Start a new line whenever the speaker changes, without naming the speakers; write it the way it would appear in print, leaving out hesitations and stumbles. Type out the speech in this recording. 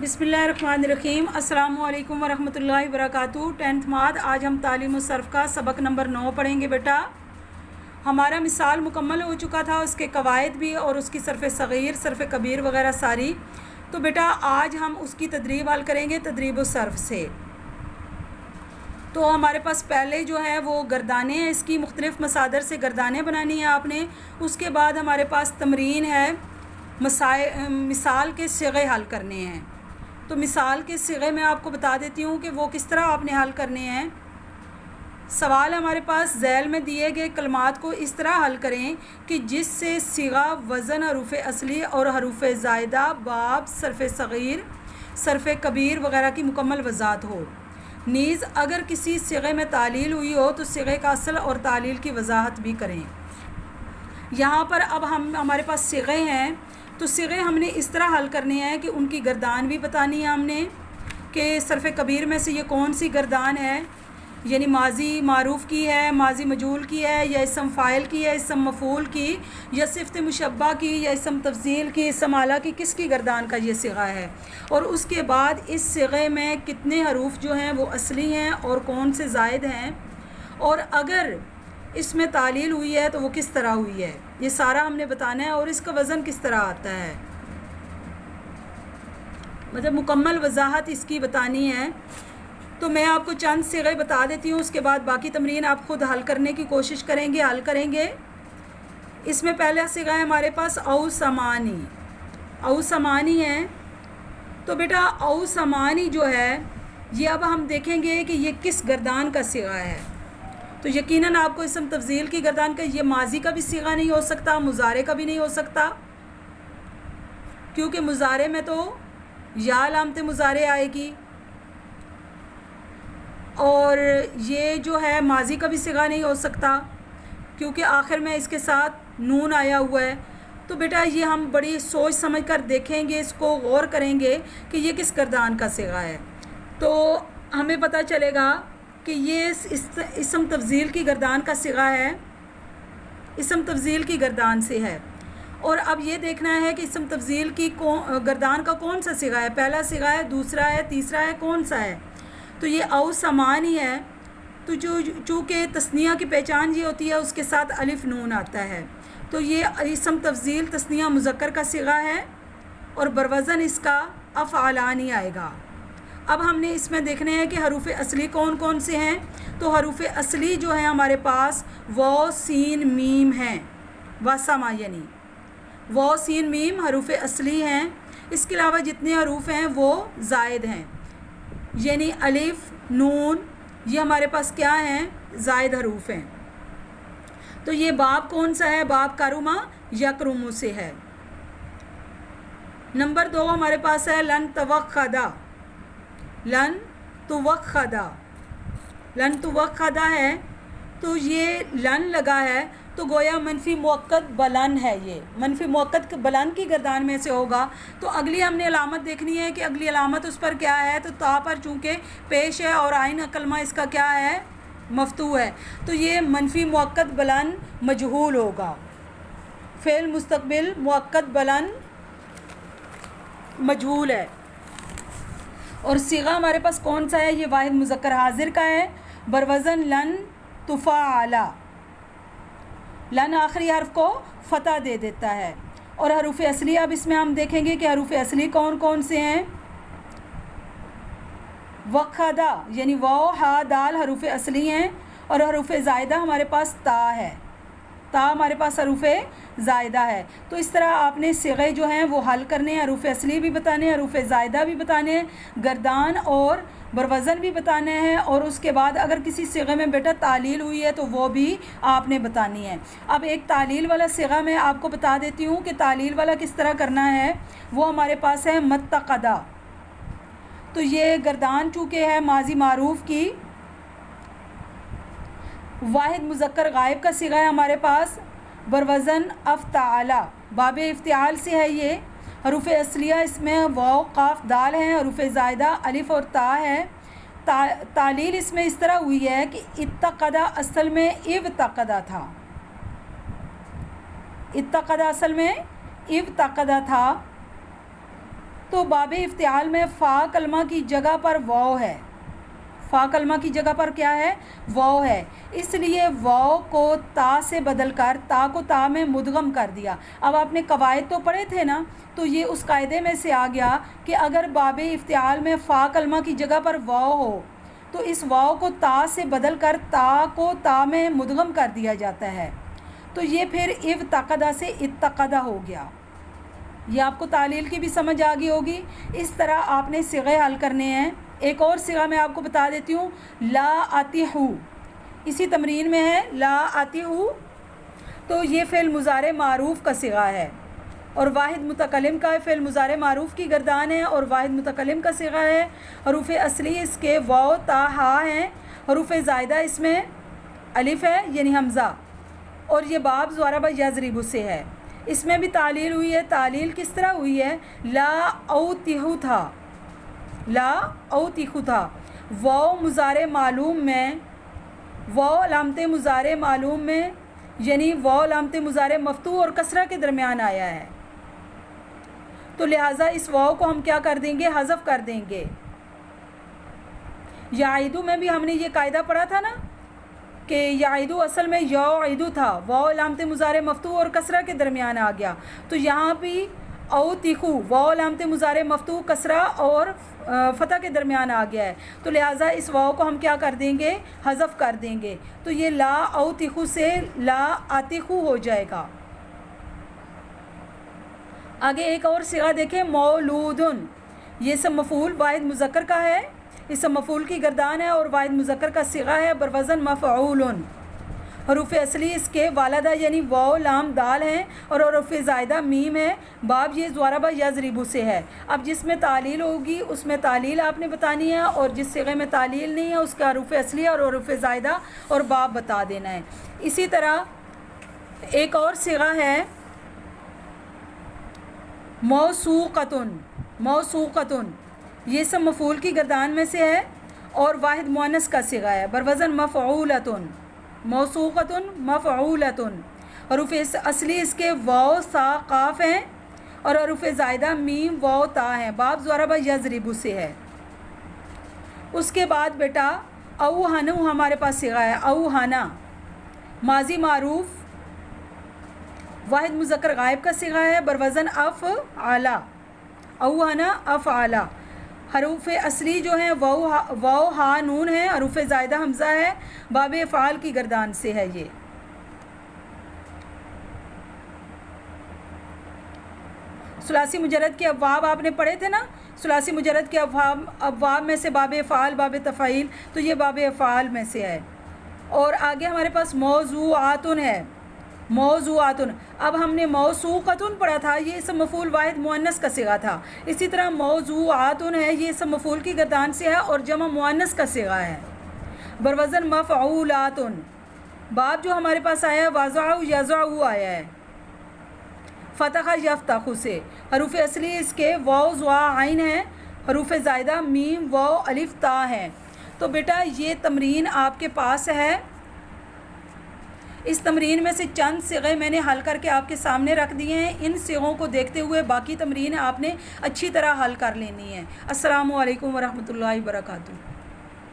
بسم اللہ الرحمن الرحیم۔ السلام علیکم ورحمۃ اللہ وبرکاتہ۔ 10th ماد آج ہم تعلیم و صرف کا سبق نمبر 9 پڑھیں گے بیٹا۔ ہمارا مثال مکمل ہو چکا تھا، اس کے قواعد بھی اور اس کی صرف صغیر صرف کبیر وغیرہ ساری۔ تو بیٹا آج ہم اس کی تدریب حل کریں گے تدریب و صرف سے۔ تو ہمارے پاس پہلے جو ہے وہ گردانے ہیں، اس کی مختلف مصادر سے گردانے بنانی ہیں آپ نے۔ اس کے بعد ہمارے پاس تمرین ہے، مثال کے صیغے حل کرنے ہیں۔ تو مثال کے صیغے میں آپ کو بتا دیتی ہوں کہ وہ کس طرح آپ نے حل کرنے ہیں۔ سوال ہمارے پاس ذیل میں دیے گئے کلمات کو اس طرح حل کریں کہ جس سے صیغہ، وزن، حروف اصلی اور حروف زائدہ، باب، صرف صغیر، صرف کبیر وغیرہ کی مکمل وضاحت ہو۔ نیز اگر کسی صیغے میں تعلیل ہوئی ہو تو صیغے کا اصل اور تعلیل کی وضاحت بھی کریں۔ یہاں پر اب ہمارے پاس صیغے ہیں، تو صیغے ہم نے اس طرح حل کرنے ہیں کہ ان کی گردان بھی بتانی ہے ہم نے کہ صرف کبیر میں سے یہ کون سی گردان ہے، یعنی ماضی معروف کی ہے، ماضی مجہول کی ہے، یا اسم فاعل کی ہے، اسم مفعول کی، یا صفت مشبہ کی، یا اسم تفضیل کی، اسم اعلیٰ کی، کس کی گردان کا یہ صیغہ ہے۔ اور اس کے بعد اس صیغے میں کتنے حروف جو ہیں وہ اصلی ہیں اور کون سے زائد ہیں، اور اگر اس میں تعلیل ہوئی ہے تو وہ کس طرح ہوئی ہے، یہ سارا ہم نے بتانا ہے۔ اور اس کا وزن کس طرح آتا ہے، مطلب مکمل وضاحت اس کی بتانی ہے۔ تو میں آپ کو چند صیغے بتا دیتی ہوں، اس کے بعد باقی تمرین آپ خود حل کرنے کی کوشش کریں گے، حل کریں گے۔ اس میں پہلا صیغہ ہے ہمارے پاس او سمانی۔ او سمانی ہے، تو بیٹا او سمانی جو ہے یہ اب ہم دیکھیں گے کہ یہ کس گردان کا صیغہ ہے۔ تو یقیناً آپ کو اسم تفضیل کی گردان کا، یہ ماضی کا بھی صیغہ نہیں ہو سکتا، مضارع کا بھی نہیں ہو سکتا، کیونکہ مضارع میں تو یا علامت مضارع آئے گی، اور یہ جو ہے ماضی کا بھی صیغہ نہیں ہو سکتا کیونکہ آخر میں اس کے ساتھ نون آیا ہوا ہے۔ تو بیٹا یہ ہم بڑی سوچ سمجھ کر دیکھیں گے، اس کو غور کریں گے کہ یہ کس گردان کا صیغہ ہے، تو ہمیں پتہ چلے گا کہ یہ اسم تفضیل کی گردان کا صیغہ ہے، اسم تفضیل کی گردان سے ہے۔ اور اب یہ دیکھنا ہے کہ اسم تفضیل کی گردان کا کون سا صیغہ ہے، پہلا صیغہ ہے، دوسرا ہے، تیسرا ہے، کون سا ہے۔ تو یہ او سمانی ہے، تو چونکہ تثنیہ کی پہچان یہ ہوتی ہے اس کے ساتھ الف نون آتا ہے، تو یہ اسم تفضیل تثنیہ مذکر کا صیغہ ہے اور بروزن اس کا افعالانی آئے گا۔ اب ہم نے اس میں دیکھنے ہیں کہ حروف اصلی کون کون سے ہیں۔ تو حروف اصلی جو ہیں ہمارے پاس واو سین میم ہیں، واسما یعنی واو سین میم حروف اصلی ہیں۔ اس کے علاوہ جتنے حروف ہیں وہ زائد ہیں، یعنی الف نون، یہ ہمارے پاس کیا ہیں، زائد حروف ہیں۔ تو یہ باب کون سا ہے، باب کرما یکرمو سے ہے۔ نمبر 2 ہمارے پاس ہے لن توخدا، لن توخدا، لن توخدا ہے، تو یہ لن لگا ہے تو گویا منفی مؤکد بلن ہے، یہ منفی مؤکد بلن کی گردان میں سے ہوگا۔ تو اگلی ہم نے علامت دیکھنی ہے کہ اگلی علامت اس پر کیا ہے، تو تا پر چونکہ پیش ہے اور آئین کلمہ اس کا کیا ہے، مفتوح ہے، تو یہ منفی مؤکد بلن مجہول ہوگا، فعل مستقبل مؤکد بلن مجہول ہے۔ اور صیغہ ہمارے پاس کون سا ہے، یہ واحد مذکر حاضر کا ہے، بروزن لن تفعلا، لن آخری حرف کو فتح دے دیتا ہے۔ اور حروف اصلی اب اس میں ہم دیکھیں گے کہ حروف اصلی کون کون سے ہیں۔ وخدا یعنی واو ہا دال حروف اصلی ہیں، اور حروف زائدہ ہمارے پاس تا ہے، تا ہمارے پاس حروف زائدہ ہے۔ تو اس طرح آپ نے صیغے جو ہیں وہ حل کرنے ہیں، حروف اصلی بھی بتانے ہیں، حروف زائدہ بھی بتانے ہیں، گردان اور بروزن بھی بتانے ہیں، اور اس کے بعد اگر کسی صیغے میں بیٹا تعلیل ہوئی ہے تو وہ بھی آپ نے بتانی ہے۔ اب ایک تعلیل والا صیغہ میں آپ کو بتا دیتی ہوں کہ تعلیل والا کس طرح کرنا ہے۔ وہ ہمارے پاس ہے متقدہ، تو یہ گردان چونکہ ہے ماضی معروف کی، واحد مذکر غائب کا صیغہ ہے ہمارے پاس، بروزن افتعلا، باب افتعال سے ہے یہ۔ حروف اصلیہ اس میں واو قاف دال ہیں، حروف زائدہ الف اور تا ہے۔ تعلیل اس میں اس طرح ہوئی ہے کہ اتقدا اصل میں ابتقدا تھا، اتقدا اصل میں ابتقدا تھا، تو باب افتعال میں فا کلمہ کی جگہ پر واو ہے، فا کلمہ کی جگہ پر کیا ہے؟ واو ہے، اس لیے واو کو تا سے بدل کر تا کو تا میں مدغم کر دیا۔ اب آپ نے قواعد تو پڑھے تھے نا، تو یہ اس قاعدے میں سے آ گیا کہ اگر باب افتعال میں فا کلمہ کی جگہ پر واو ہو تو اس واو کو تا سے بدل کر تا کو تا میں مدغم کر دیا جاتا ہے، تو یہ پھر افتقدہ سے اتقدہ ہو گیا۔ یہ آپ کو تعلیل کی بھی سمجھ آ گئی ہوگی۔ اس طرح آپ نے صیغے حل کرنے ہیں۔ ایک اور صیغہ میں آپ کو بتا دیتی ہوں، لا آتی ہو، اسی تمرین میں ہے لا آتی ہو، تو یہ فعل مضارع معروف کا صیغہ ہے اور واحد متکلم کا فعل مضارع معروف کی گردان ہے اور واحد متکلم کا صیغہ ہے۔ حروف اصلی اس کے واو تا ہا ہیں، حروف زائدہ اس میں الف ہے یعنی حمزہ، اور یہ باب ضرب یضرب سے ہے۔ اس میں بھی تعلیل ہوئی ہے۔ تعلیل کس طرح ہوئی ہے؟ لا اوتیہو تھا، لا اوتیہو تھا، واو مضارع معلوم میں، واو علامت مضارع معلوم میں یعنی واو علامت مضارع مفتوح اور کسرہ کے درمیان آیا ہے، تو لہٰذا اس واو کو ہم کیا کر دیں گے؟ حذف کر دیں گے۔ یعیدو میں بھی ہم نے یہ قاعدہ پڑھا تھا نا کہ یعیدو اصل میں یعیدو تھا، واو علامت مضارع مفتوح اور کسرہ کے درمیان آ گیا، تو یہاں بھی اوتیخو واو علامت مضارع مفتوح کسرہ اور فتح کے درمیان آ گیا ہے، تو لہٰذا اس واو کو ہم کیا کر دیں گے؟ حذف کر دیں گے، تو یہ لا اوتیخو سے لا آتیخو ہو جائے گا۔ آگے ایک اور صیغہ دیکھیں، مولودن، یہ اسم مفعول واحد مذکر کا ہے، اسم مفعول کی گردان ہے اور واحد مذکر کا صیغہ ہے بروزن مفعول۔ حروف اصلی اس کے والدہ یعنی واو لام دال ہیں اور حروف زائدہ میم ہے، باب یہ ضرب یضرب سے ہے۔ اب جس میں تعلیل ہوگی اس میں تعلیل آپ نے بتانی ہے، اور جس صیغے میں تعلیل نہیں ہے اس کا حروف اصلی اور حروف زائدہ اور باب بتا دینا ہے۔ اسی طرح ایک اور صیغہ ہے موثوقۃن، موثوقۃن، یہ سب مفعول کی گردان میں سے ہے اور واحد مؤنث کا صیغہ ہے بروزن مفعولۃن، موثوقۃن مفعولۃن۔ حروف اصلی اس کے واو سا قاف ہیں اور حروف زائدہ میم واو تا ہیں، باب ضرب یضرب سے ہے۔ اس کے بعد بیٹا اوہنو ہمارے پاس صیغہ ہے، اوہنا، ماضی معروف واحد مذکر غائب کا صیغہ ہے بروزن افعلا، اوہنا افعلا۔ حروف اصلی جو ہیں واو ہا نون ہے، حروف زائدہ حمزہ ہے، باب افعال کی گردان سے ہے۔ یہ ثلاثی مجرد کے ابواب آپ نے پڑھے تھے نا، ثلاثی مجرد کے ابواب میں سے باب افعال، باب تفعیل، تو یہ باب افعال میں سے ہے۔ اور آگے ہمارے پاس موضوعاتن ہے، موضوعاتن۔ اب ہم نے موثوقۃن پڑھا تھا، یہ اسم مفعول واحد مؤنث کا صیغہ تھا، اسی طرح موضوعاتن ہے، یہ اسم مفعول کی گردان سے ہے اور جمع مؤنث کا صیغہ ہے بروزن مفعولاتن۔ باب جو ہمارے پاس آیا ہے وضع یضع آیا ہے فتح یفتح سے، حروف اصلی اس کے واو زوا عین ہے، حروف زائدہ میم واو الف تا ہے۔ تو بیٹا یہ تمرین آپ کے پاس ہے، اس تمرین میں سے چند صیغے میں نے حل کر کے آپ کے سامنے رکھ دیے ہیں، ان صیغوں کو دیکھتے ہوئے باقی تمرین آپ نے اچھی طرح حل کر لینی ہے۔ السلام علیکم ورحمۃ اللہ وبرکاتہ۔